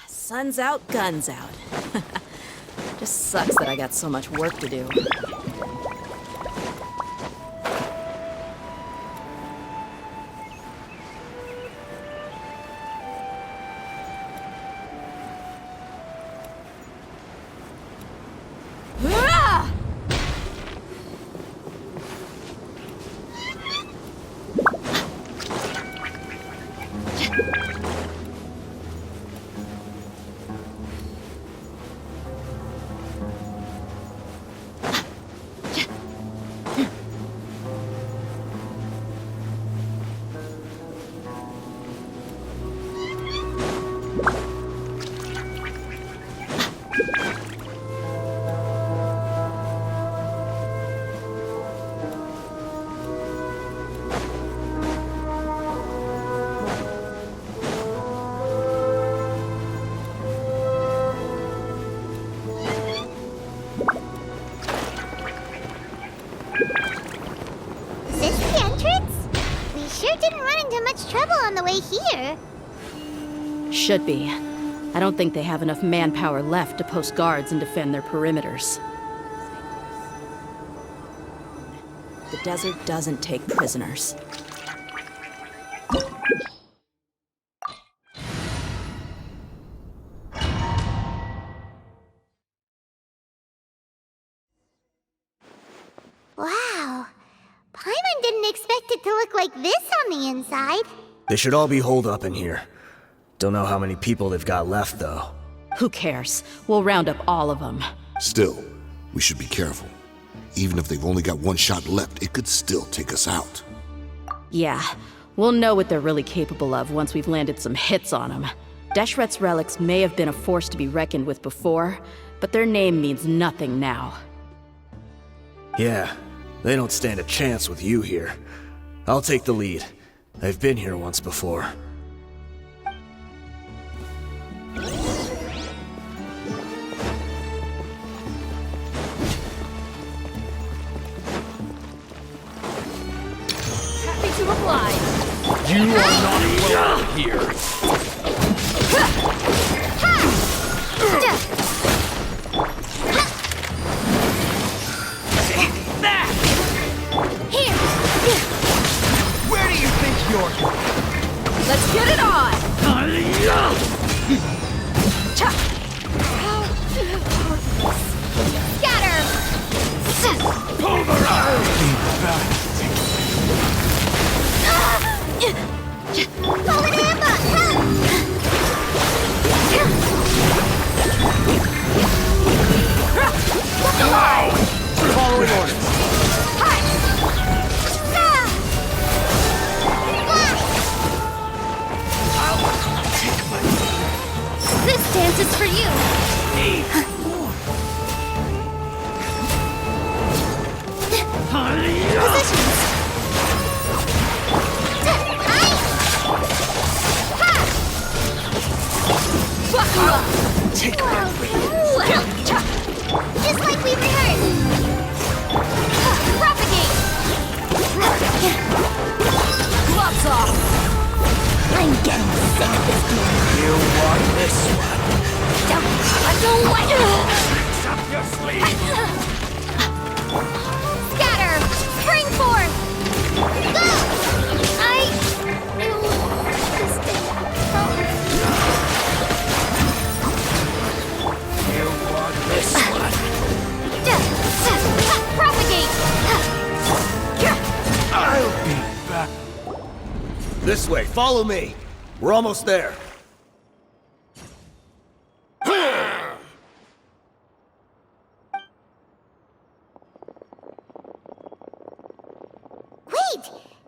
Sun's out, guns out. Just sucks that I got so much work to do. On the way here. Should be. I don't think they have enough manpower left to post guards and defend their perimeters. The desert doesn't take prisoners. Wow. Paimon didn't expect it to look like this on the inside. They should all be holed up in here. Don't know how many people they've got left, though. Who cares? We'll round up all of them. Still, we should be careful. Even if they've only got one shot left, it could still take us out. Yeah, we'll know what they're really capable of once we've landed some hits on them. Deshret's relics may have been a force to be reckoned with before, but their name means nothing now. Yeah, they don't stand a chance with you here. I'll take the lead. I've been here once before. Happy to oblige. You are not welcome here. Where do you think you're going? Let's get it on! Scatter! Pull an ambush! Following orders. This dance is for you! Positions! Take my Just like we rehearsed! Propagate! Gloves off! I'm getting sick of this game. You want this one? I don't like it! Tricks up your sleeve! Scatter! Spring forth! Go! You want this one? Propagate! I'll be back. This way, follow me. We're almost there. Wait!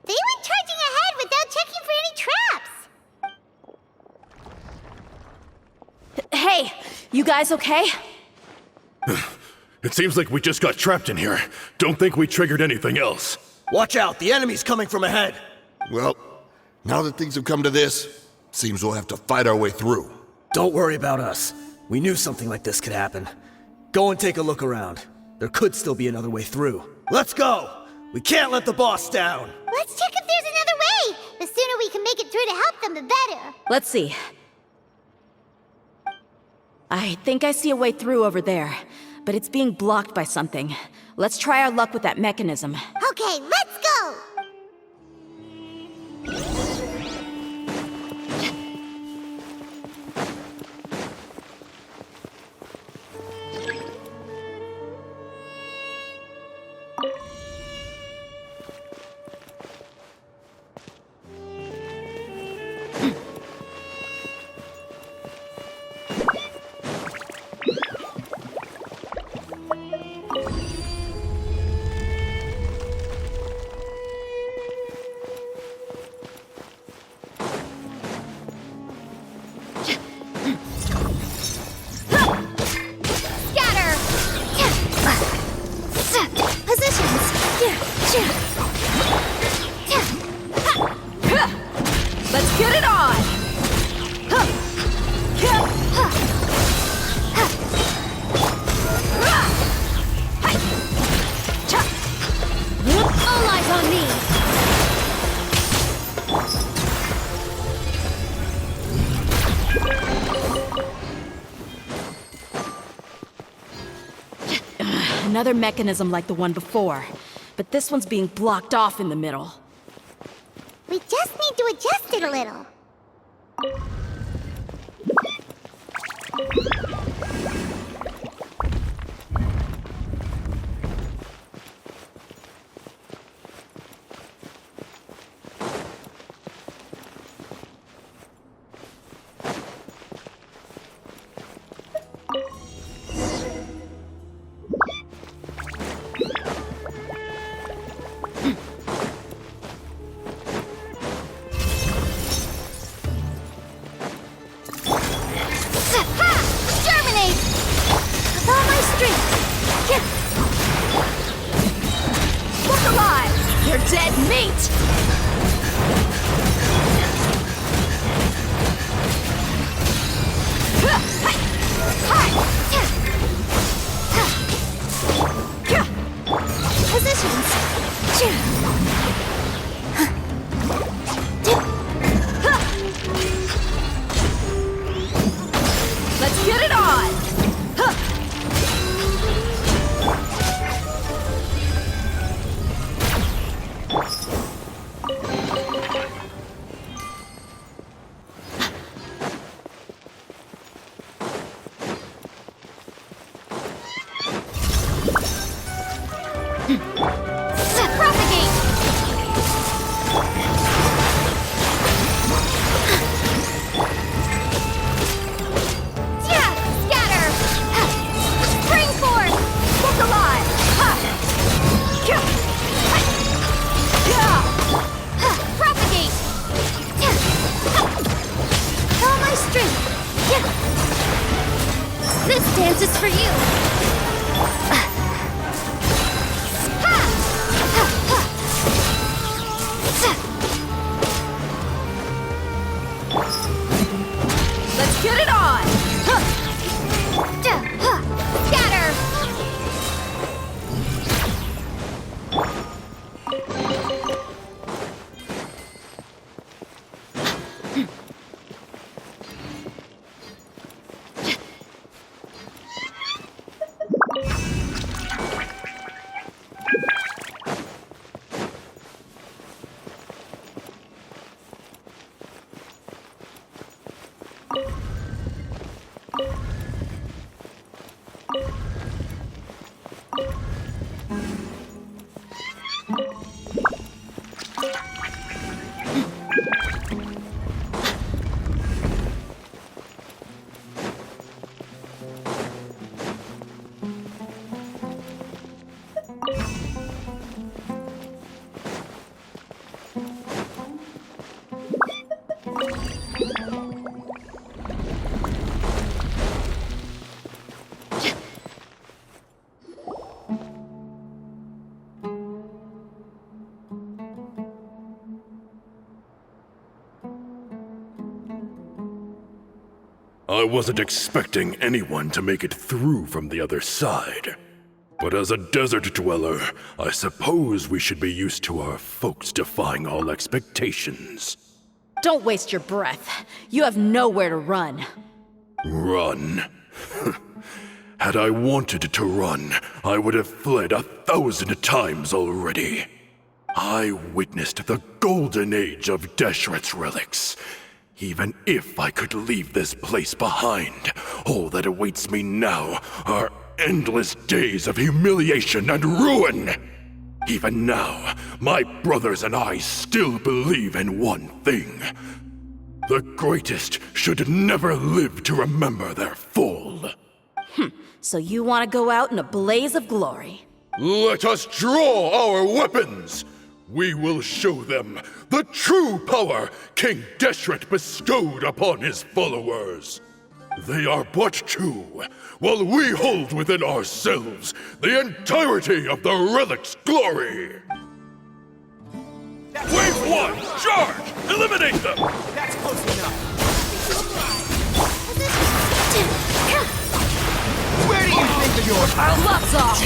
They went charging ahead without checking for any traps! Hey, you guys okay? It seems like we just got trapped in here. Don't think we triggered anything else. Watch out, the enemy's coming from ahead. Well, now that things have come to this, seems we'll have to fight our way through. Don't worry about us. We knew something like this could happen. Go and take a look around. There could still be another way through. Let's go! We can't let the boss down! Let's check if there's another way! The sooner we can make it through to help them, the better. Let's see. I think I see a way through over there, but it's being blocked by something. Let's try our luck with that mechanism. Okay, let's go! Let's get it on! All eyes on me! Another mechanism like the one before, but this one's being blocked off in the middle. We just need to adjust it a little. Look alive! You're dead meat! Let's get it on! This dance is for you! Let's get it on! Scatter! I wasn't expecting anyone to make it through from the other side. But as a desert dweller, I suppose we should be used to our folks defying all expectations. Don't waste your breath. You have nowhere to run. Run? Had I wanted to run, I would have fled 1,000 times already. I witnessed the golden age of Deshret's relics. Even if I could leave this place behind, all that awaits me now are endless days of humiliation and ruin. Even now, my brothers and I still believe in one thing. The greatest should never live to remember their fall. So you want to go out in a blaze of glory. Let us draw our weapons! We will show them the true power King Deshret bestowed upon his followers. They are but two, while we hold within ourselves the entirety of the relic's glory. Wave 1, charge! Eliminate them! That's close enough. Where do you think you're? Gloves off!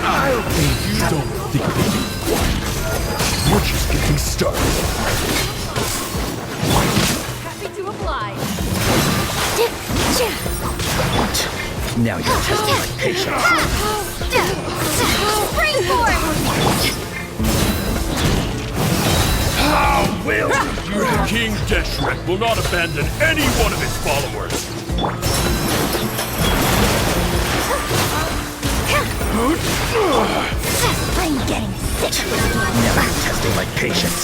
I'll be you don't think that you won. We're just getting started. Happy to oblige. Now you're testing my patience. Springboard! How will you? King Deshret will not abandon any one of his followers. I'm getting sick. Now you're testing my patience.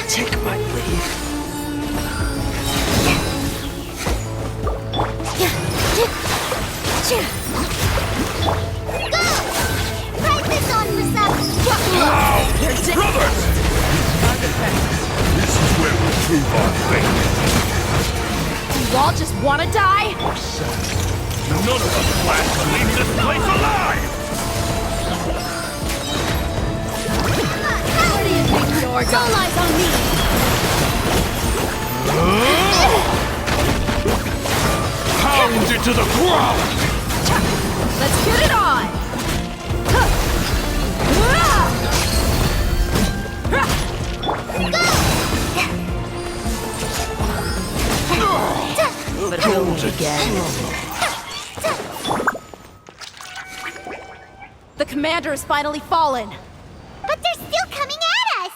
Take my leave. Write this on for some. Brothers! This is where we prove our faith. You all just want to die? None of us plan to leave this place alive! Where do you think you're going? All eyes on me! Pound it to the ground! Let's get it on! But he'll meet again. The commander has finally fallen. But they're still coming at us!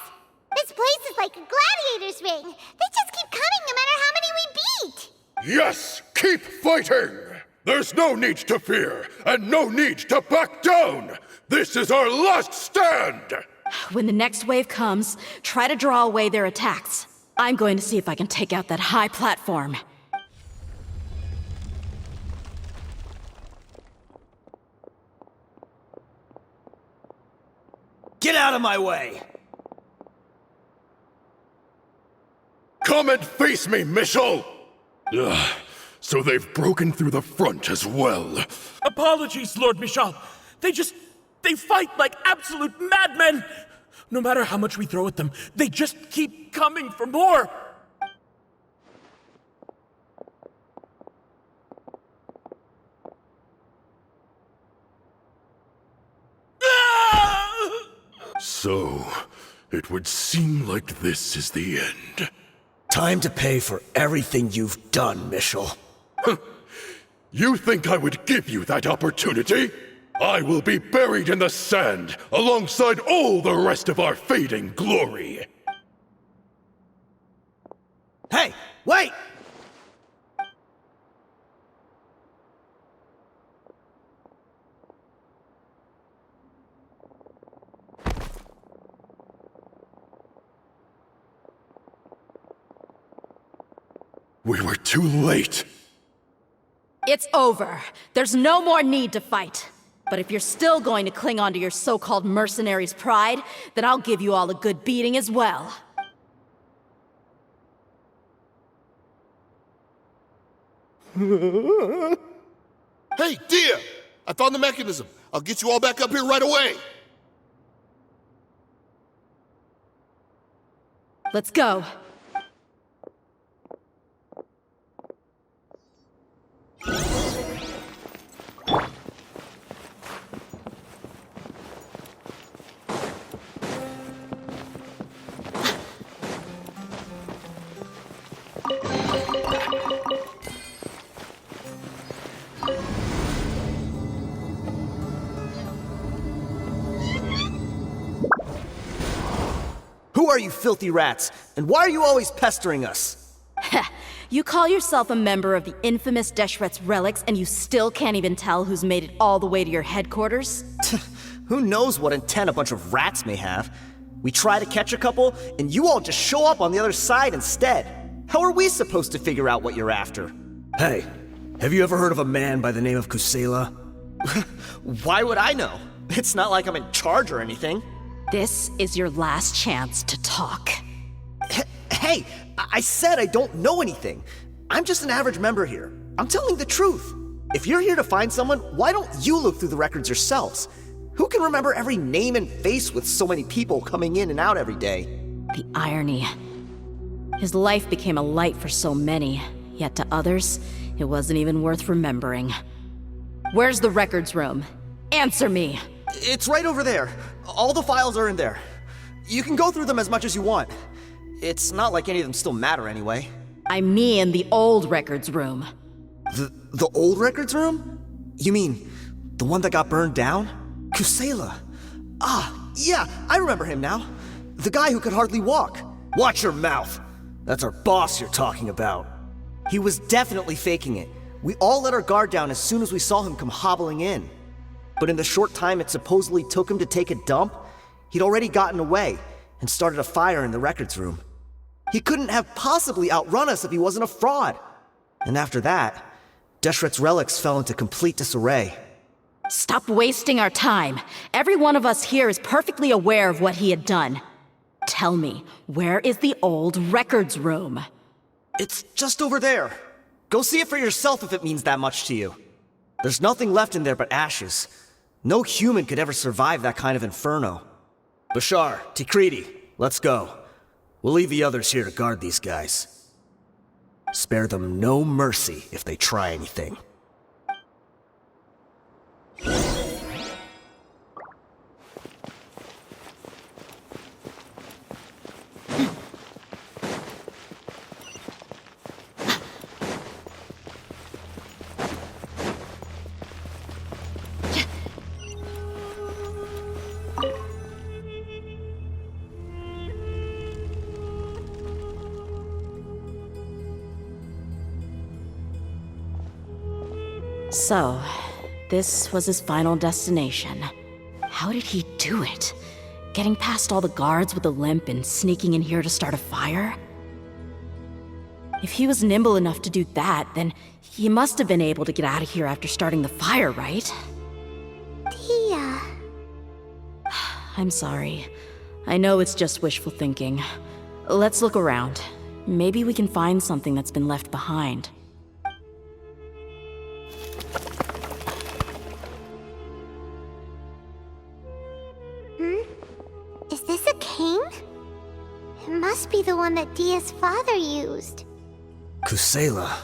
This place is like a gladiator's ring. They just keep coming no matter how many we beat! Yes! Keep fighting! There's no need to fear, and no need to back down! This is our last stand! When the next wave comes, try to draw away their attacks. I'm going to see if I can take out that high platform. Get out of my way! Come and face me, Michel! Ugh, so they've broken through the front as well. Apologies, Lord Michal. They fight like absolute madmen! No matter how much we throw at them, they just keep coming for more! So, it would seem like this is the end. Time to pay for everything you've done, Michel. You think I would give you that opportunity? I will be buried in the sand alongside all the rest of our fading glory. Hey, wait! We were too late. It's over. There's no more need to fight. But if you're still going to cling on to your so-called mercenary's pride, then I'll give you all a good beating as well. Hey, dear! I found the mechanism. I'll get you all back up here right away. Let's go. Who are you filthy rats? And why are you always pestering us? You call yourself a member of the infamous Deshret's relics, and you still can't even tell who's made it all the way to your headquarters? Who knows what intent a bunch of rats may have? We try to catch a couple, and you all just show up on the other side instead. How are we supposed to figure out what you're after? Hey, have you ever heard of a man by the name of Kusela? Why would I know? It's not like I'm in charge or anything. This is your last chance to talk. Hey, I said I don't know anything. I'm just an average member here. I'm telling the truth. If you're here to find someone, why don't you look through the records yourselves? Who can remember every name and face with so many people coming in and out every day? The irony. His life became a light for so many, yet to others, it wasn't even worth remembering. Where's the records room? Answer me! It's right over there. All the files are in there. You can go through them as much as you want. It's not like any of them still matter anyway. I mean the old records room. The old records room? You mean the one that got burned down? Kusela. Ah, yeah, I remember him now. The guy who could hardly walk. Watch your mouth. That's our boss you're talking about. He was definitely faking it. We all let our guard down as soon as we saw him come hobbling in. But in the short time it supposedly took him to take a dump, he'd already gotten away and started a fire in the records room. He couldn't have possibly outrun us if he wasn't a fraud. And after that, Deshret's relics fell into complete disarray. Stop wasting our time. Every one of us here is perfectly aware of what he had done. Tell me, where is the old records room? It's just over there. Go see it for yourself if it means that much to you. There's nothing left in there but ashes. No human could ever survive that kind of inferno. Bashar, Tikriti, let's go. We'll leave the others here to guard these guys. Spare them no mercy if they try anything. So, this was his final destination. How did he do it? Getting past all the guards with a limp and sneaking in here to start a fire? If he was nimble enough to do that, then he must have been able to get out of here after starting the fire, right? Tia. I'm sorry. I know it's just wishful thinking. Let's look around. Maybe we can find something that's been left behind. Is this a cane? It must be the one that Dia's father used. Kusela.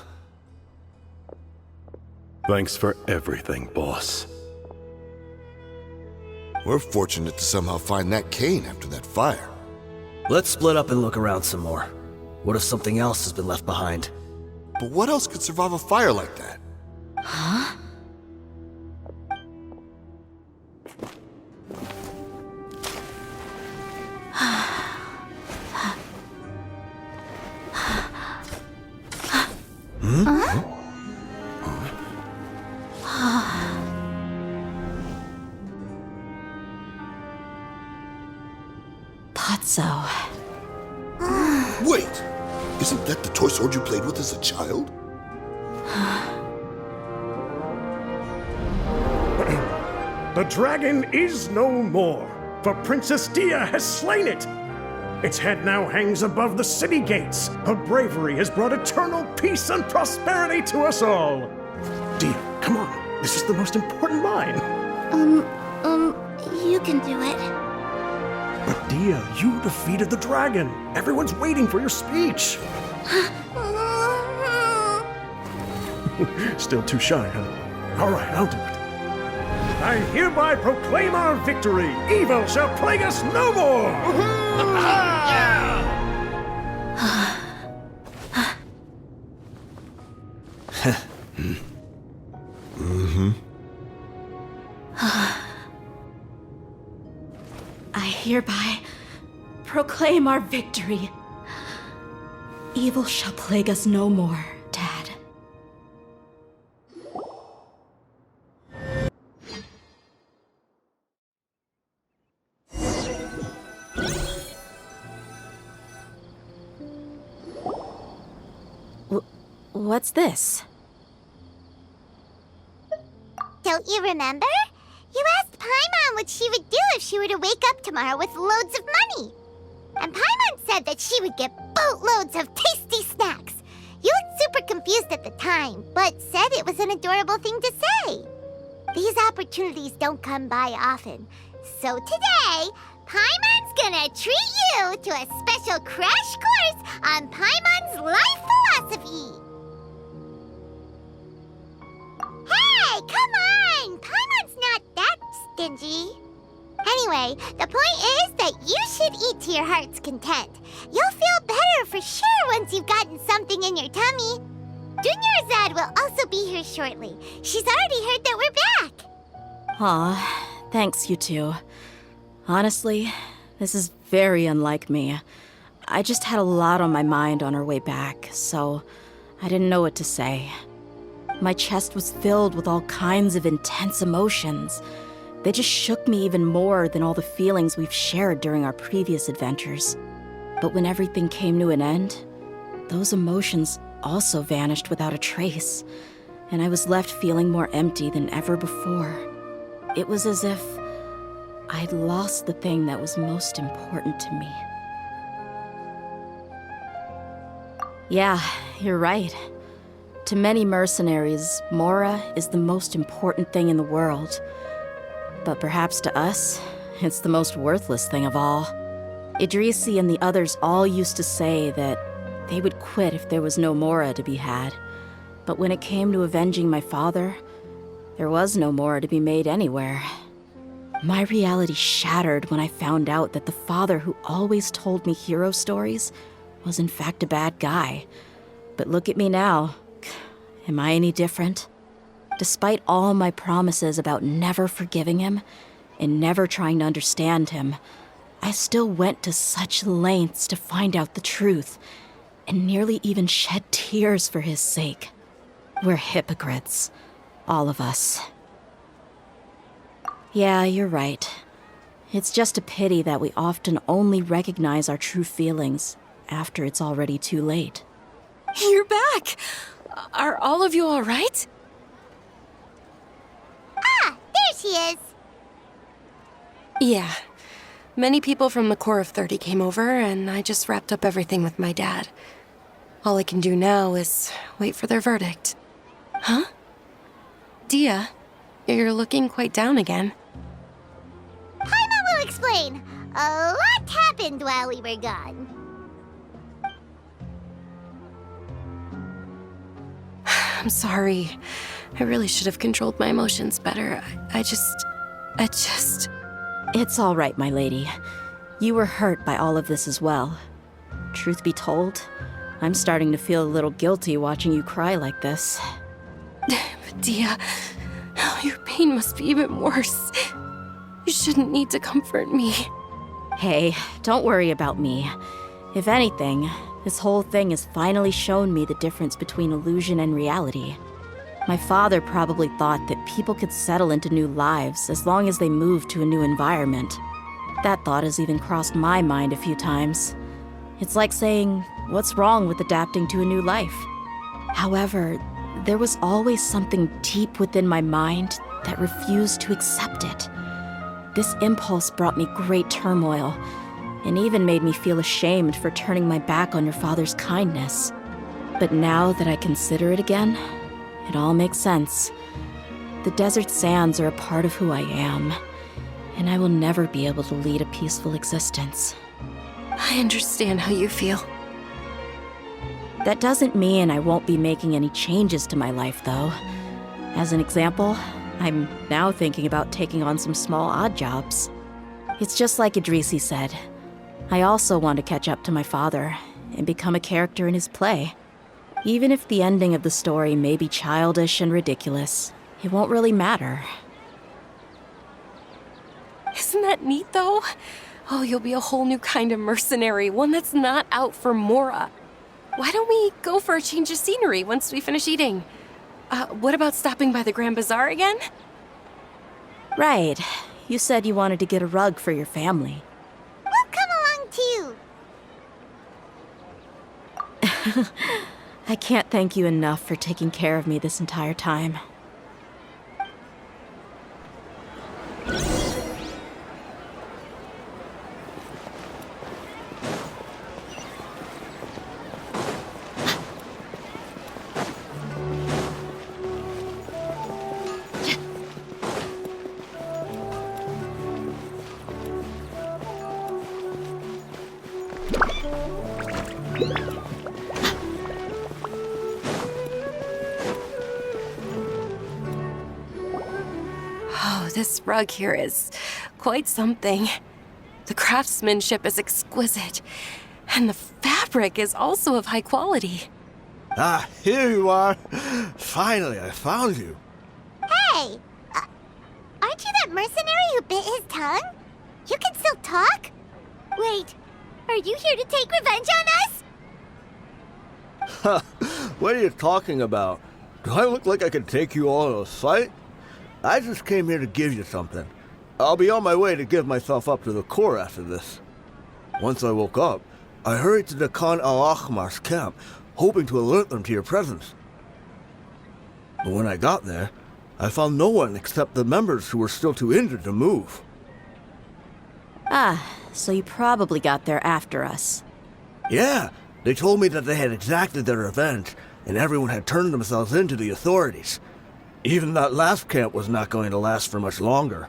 Thanks for everything, boss. We're fortunate to somehow find that cane after that fire. Let's split up and look around some more. What if something else has been left behind? But what else could survive a fire like that? Huh? Thought so. Wait! Isn't that the toy sword you played with as a child? The dragon is no more, for Princess Dia has slain it. Its head now hangs above the city gates. Her bravery has brought eternal peace and prosperity to us all. Dia, come on. This is the most important line. You can do it. But Dia, you defeated the dragon. Everyone's waiting for your speech. Still too shy, huh? All right, I'll do it. I hereby proclaim our victory. Evil shall plague us no more. I hereby proclaim our victory. Evil shall plague us no more, Dad. What's this? Don't you remember? You asked Paimon what she would do if she were to wake up tomorrow with loads of money. And Paimon said that she would get boatloads of tasty snacks. You looked super confused at the time, but said it was an adorable thing to say. These opportunities don't come by often. So today, Paimon's gonna treat you to a special crash course on Paimon's life philosophy. Hey, come on! Paimon's not that stingy. Anyway, the point is that you should eat to your heart's content. You'll feel better for sure once you've gotten something in your tummy. Dunyarzad will also be here shortly. She's already heard that we're back. Aw, thanks, you two. Honestly, this is very unlike me. I just had a lot on my mind on our way back, so I didn't know what to say. My chest was filled with all kinds of intense emotions. They just shook me even more than all the feelings we've shared during our previous adventures. But when everything came to an end, those emotions also vanished without a trace, and I was left feeling more empty than ever before. It was as if I'd lost the thing that was most important to me. Yeah, you're right. To many mercenaries, Mora is the most important thing in the world. But perhaps to us, it's the most worthless thing of all. Idrisi and the others all used to say that they would quit if there was no Mora to be had. But when it came to avenging my father, there was no Mora to be made anywhere. My reality shattered when I found out that the father who always told me hero stories was in fact a bad guy. But look at me now. Am I any different? Despite all my promises about never forgiving him and never trying to understand him, I still went to such lengths to find out the truth and nearly even shed tears for his sake. We're hypocrites, all of us. Yeah, you're right. It's just a pity that we often only recognize our true feelings after it's already too late. You're back! Are all of you all right? Ah, there she is. Yeah. Many people from the Corps of 30 came over, and I just wrapped up everything with my dad. All I can do now is wait for their verdict. Huh? Dia, you're looking quite down again. Paimon will explain. A lot happened while we were gone. I'm sorry. I really should have controlled my emotions better. I just... It's all right, my lady. You were hurt by all of this as well. Truth be told, I'm starting to feel a little guilty watching you cry like this. Dia, your pain must be even worse. You shouldn't need to comfort me. Hey, don't worry about me. If anything, this whole thing has finally shown me the difference between illusion and reality. My father probably thought that people could settle into new lives as long as they moved to a new environment. That thought has even crossed my mind a few times. It's like saying, what's wrong with adapting to a new life? However, there was always something deep within my mind that refused to accept it. This impulse brought me great turmoil, and even made me feel ashamed for turning my back on your father's kindness. But now that I consider it again, it all makes sense. The desert sands are a part of who I am, and I will never be able to lead a peaceful existence. I understand how you feel. That doesn't mean I won't be making any changes to my life, though. As an example, I'm now thinking about taking on some small odd jobs. It's just like Idrisi said. I also want to catch up to my father and become a character in his play. Even if the ending of the story may be childish and ridiculous, it won't really matter. Isn't that neat, though? Oh, you'll be a whole new kind of mercenary, one that's not out for Mora. Why don't we go for a change of scenery once we finish eating? What about stopping by the Grand Bazaar again? Right. You said you wanted to get a rug for your family. We'll come along too. I can't thank you enough for taking care of me this entire time. Oh, this rug here is quite something. The craftsmanship is exquisite, and the fabric is also of high quality. Ah, here you are. Finally, I found you. Hey! Aren't you that mercenary who bit his tongue? You can still talk? Wait, are you here to take revenge on us? What are you talking about? Do I look like I can take you all in a fight? I just came here to give you something. I'll be on my way to give myself up to the Corps after this. Once I woke up, I hurried to the Khan al-Ahmar's camp, hoping to alert them to your presence. But when I got there, I found no one except the members who were still too injured to move. Ah, so you probably got there after us. Yeah, they told me that they had exacted their revenge, and everyone had turned themselves in to the authorities. Even that last camp was not going to last for much longer.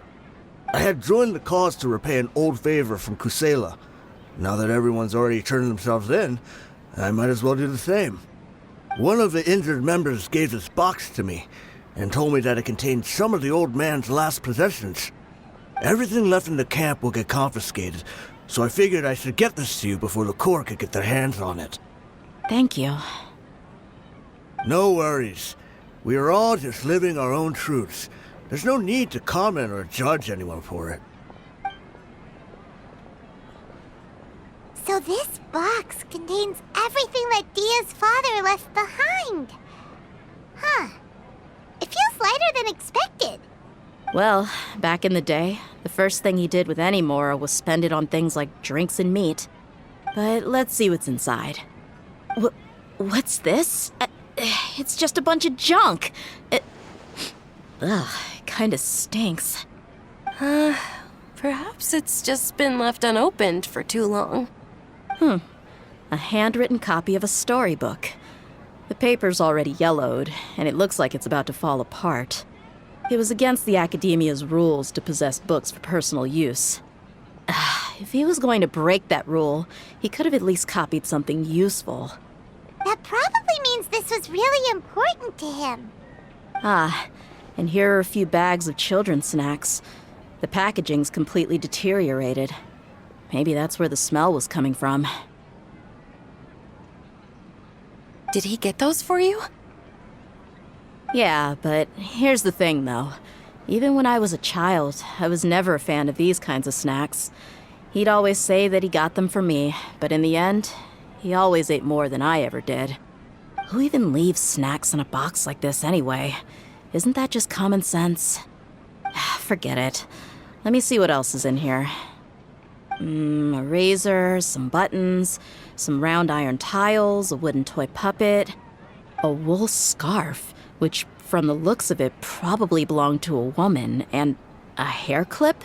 I had joined the cause to repay an old favor from Kusela. Now that everyone's already turned themselves in, I might as well do the same. One of the injured members gave this box to me, and told me that it contained some of the old man's last possessions. Everything left in the camp will get confiscated, so I figured I should get this to you before the Corps could get their hands on it. Thank you. No worries. We are all just living our own truths. There's no need to comment or judge anyone for it. So this box contains everything that Dia's father left behind. Huh. It feels lighter than expected. Well, back in the day, the first thing he did with any Mora was spend it on things like drinks and meat. But let's see what's inside. What's this? It's just a bunch of junk. It kinda stinks. Perhaps it's just been left unopened for too long. A handwritten copy of a storybook. The paper's already yellowed, and it looks like it's about to fall apart. It was against the Academia's rules to possess books for personal use. If he was going to break that rule, he could have at least copied something useful. That probably means this was really important to him. And here are a few bags of children's snacks. The packaging's completely deteriorated. Maybe that's where the smell was coming from. Did he get those for you? Yeah, but here's the thing, though. Even when I was a child, I was never a fan of these kinds of snacks. He'd always say that he got them for me, but in the end, he always ate more than I ever did. Who even leaves snacks in a box like this anyway? Isn't that just common sense? Forget it. Let me see what else is in here. A razor, some buttons, some round iron tiles, a wooden toy puppet, a wool scarf, which from the looks of it probably belonged to a woman, and a hair clip?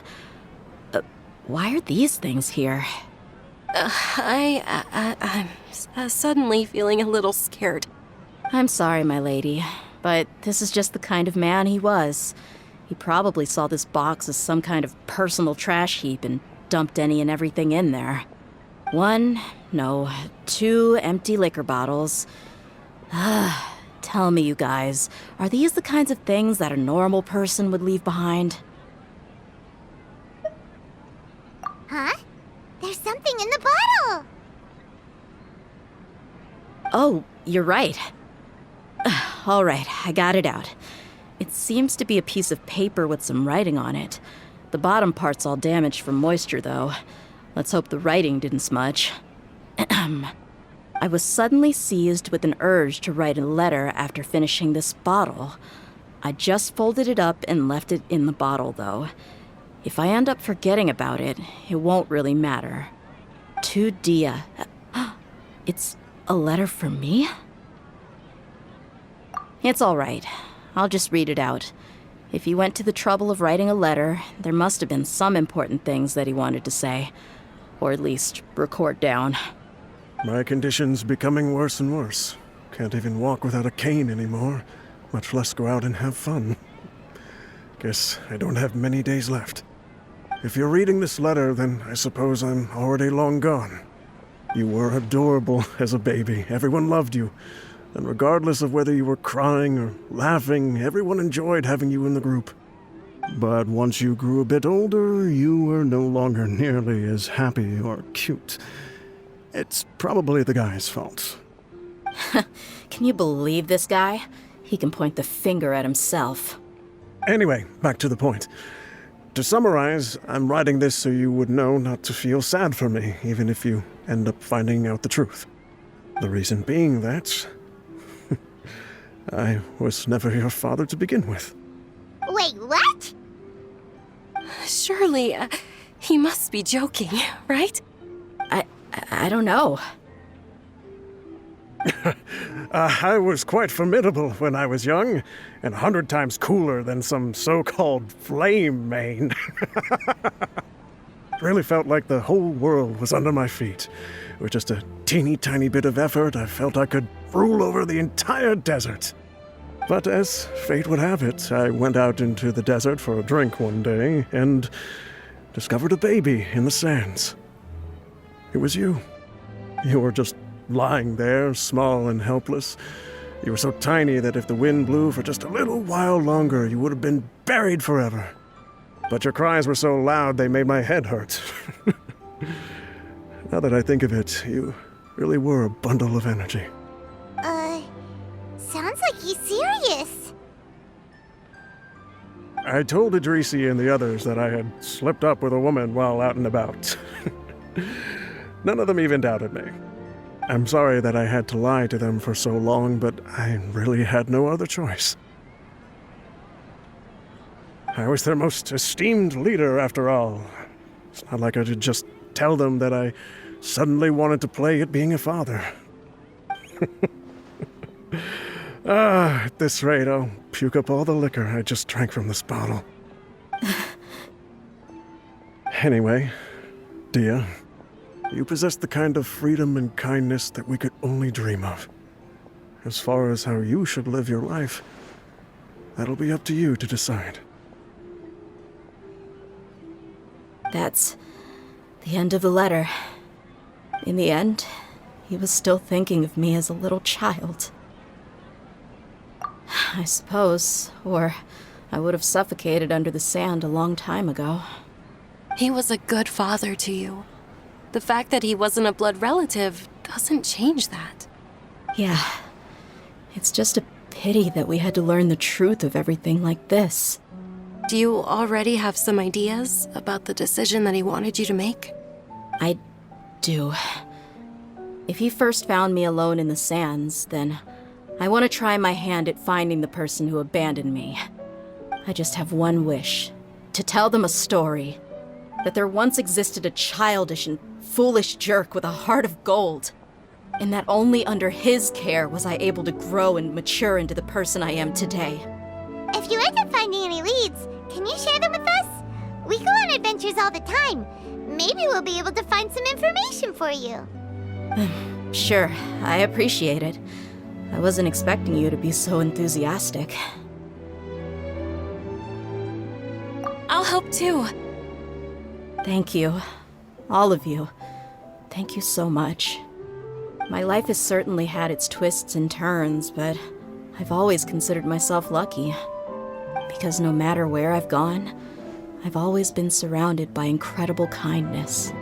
Why are these things here? I'm suddenly feeling a little scared. I'm sorry, my lady, but this is just the kind of man he was. He probably saw this box as some kind of personal trash heap and dumped any and everything in there. 2 empty liquor bottles. Tell me, you guys, are these the kinds of things that a normal person would leave behind? Huh? There's something in the bottle! Oh, you're right. All right, I got it out. It seems to be a piece of paper with some writing on it. The bottom part's all damaged from moisture, though. Let's hope the writing didn't smudge. I was suddenly seized with an urge to write a letter after finishing this bottle. I just folded it up and left it in the bottle, though. If I end up forgetting about it, it won't really matter. To Dia. It's a letter for me? It's all right. I'll just read it out. If he went to the trouble of writing a letter, there must have been some important things that he wanted to say. Or at least record down. My condition's becoming worse and worse. Can't even walk without a cane anymore, much less go out and have fun. Guess I don't have many days left. If you're reading this letter, then I suppose I'm already long gone. You were adorable as a baby. Everyone loved you. And regardless of whether you were crying or laughing, everyone enjoyed having you in the group. But once you grew a bit older, you were no longer nearly as happy or cute. It's probably the guy's fault. Can you believe this guy? He can point the finger at himself. Anyway, back to the point. To summarize, I'm writing this so you would know not to feel sad for me, even if you end up finding out the truth. The reason being that I was never your father to begin with. Wait, what? Surely, he must be joking, right? I don't know. I was quite formidable when I was young, and 100 times cooler than some so-called flame main. Really felt like the whole world was under my feet. With just a teeny tiny bit of effort, I felt I could rule over the entire desert. But as fate would have it, I went out into the desert for a drink one day and discovered a baby in the sands. It was you. You were just lying there, small and helpless. You were so tiny that if the wind blew for just a little while longer, you would have been buried forever. But your cries were so loud they made my head hurt. Now that I think of it, you really were a bundle of energy. Sounds like he's serious. I told Idrisi and the others that I had slipped up with a woman while out and about. None of them even doubted me. I'm sorry that I had to lie to them for so long, but I really had no other choice. I was their most esteemed leader, after all. It's not like I could just tell them that I suddenly wanted to play at being a father. At this rate, I'll puke up all the liquor I just drank from this bottle. Anyway, Dia, you possess the kind of freedom and kindness that we could only dream of. As far as how you should live your life, that'll be up to you to decide. That's the end of the letter. In the end, he was still thinking of me as a little child. I suppose, or I would have suffocated under the sand a long time ago. He was a good father to you. The fact that he wasn't a blood relative doesn't change that. Yeah. It's just a pity that we had to learn the truth of everything like this. Do you already have some ideas about the decision that he wanted you to make? I do. If he first found me alone in the sands, then I want to try my hand at finding the person who abandoned me. I just have one wish. To tell them a story. that there once existed a childish and foolish jerk with a heart of gold, and that only under his care was I able to grow and mature into the person I am today. If you end up finding any leads, can you share them with us? We go on adventures all the time. Maybe we'll be able to find some information for you. Sure, I appreciate it. I wasn't expecting you to be so enthusiastic. I'll help too. Thank you. All of you. Thank you so much. My life has certainly had its twists and turns, but I've always considered myself lucky. Because no matter where I've gone, I've always been surrounded by incredible kindness.